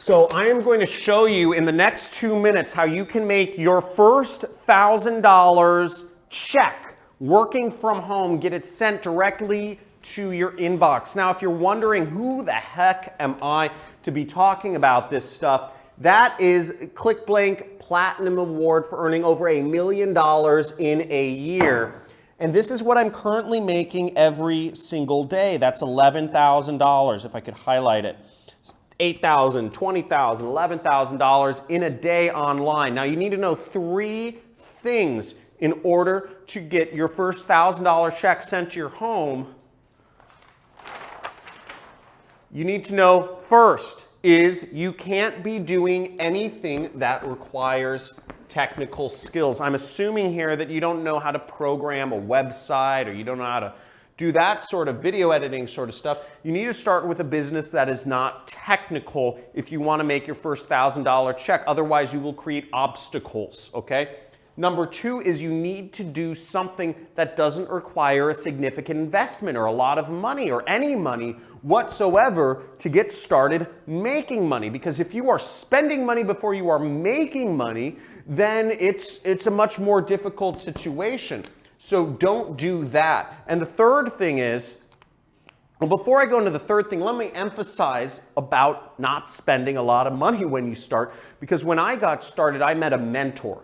So I am going to show you in the next 2 minutes how you can make your first $1,000 check working from home, get it sent directly to your inbox. Now, if you're wondering who the heck am I to be talking about this stuff, that is ClickBlank Platinum Award for earning over $1 million in a year. And this is what I'm currently making every single day. That's $11,000 if I could highlight it. $8,000, $20,000, $11,000 in a day online. Now you need to know 3 things in order to get your first $1,000 check sent to your home. You need to know first is you can't be doing anything that requires technical skills. I'm assuming here that you don't know how to program a website or you don't know how to do that sort of video editing sort of stuff. You need to start with a business that is not technical if you want to make your first $1,000 check. Otherwise, you will create obstacles, okay? Number 2 is you need to do something that doesn't require a significant investment or a lot of money or any money whatsoever to get started making money. Because if you are spending money before you are making money, then it's a much more difficult situation. So don't do that. And the third thing is, well, before I go into the third thing, let me emphasize about not spending a lot of money when you start. Because when I got started, I met a mentor.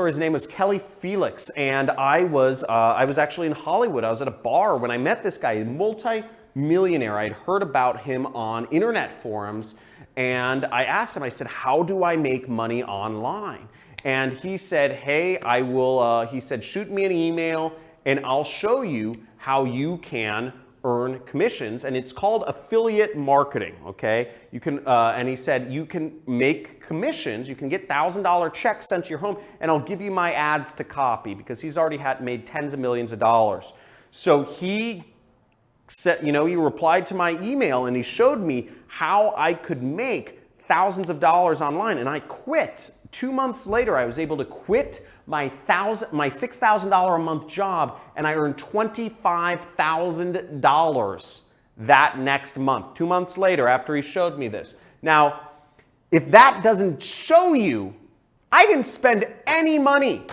His name was Kelly Felix, and I was actually in Hollywood. I was at a bar when I met this guy, a multi-millionaire. I'd heard about him on internet forums, and I asked him, I said, how do I make money online? And he said, hey, I will, he said, shoot me an email, and I'll show you how you can earn commissions, and it's called affiliate marketing, okay? You can, and he said, you can make commissions, you can get $1,000 checks sent to your home, and I'll give you my ads to copy, because he's already made tens of millions of dollars. So he said, you know, he replied to my email, and he showed me how I could make thousands of dollars online, and I quit. 2 months later, I was able to quit my $6,000 a month job, and I earned $25,000 that next month. 2 months later, after he showed me this. Now, if that doesn't show you, I didn't spend any money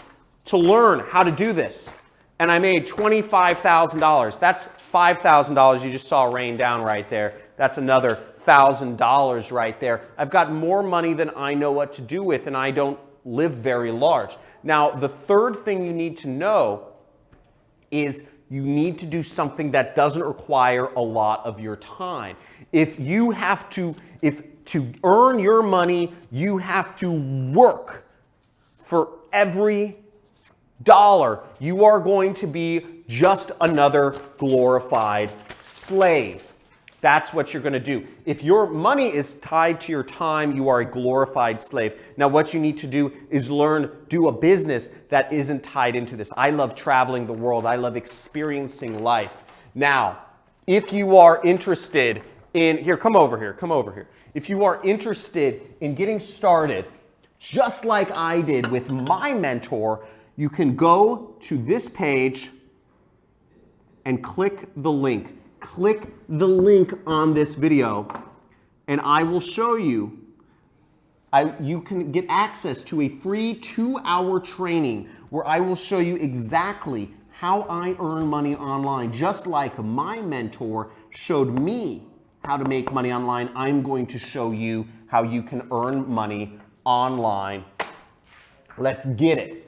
to learn how to do this, and I made $25,000. That's $5,000 you just saw rain down right there. That's another $1,000 right there. I've got more money than I know what to do with, and I don't live very large. Now, the third thing you need to know is you need to do something that doesn't require a lot of your time. If to earn your money, you have to work for every dollar. You are going to be just another glorified slave. That's what you're going to do. If your money is tied to your time, you are a glorified slave. Now, what you need to do is do a business that isn't tied into this. I love traveling the world. I love experiencing life. Now, if you are interested in, come over here. If you are interested in getting started, just like I did with my mentor, you can go to this page and click the link. Click the link on this video, and I will show you. You can get access to a free 2-hour training where I will show you exactly how I earn money online. Just like my mentor showed me how to make money online, I'm going to show you how you can earn money online. Let's get it.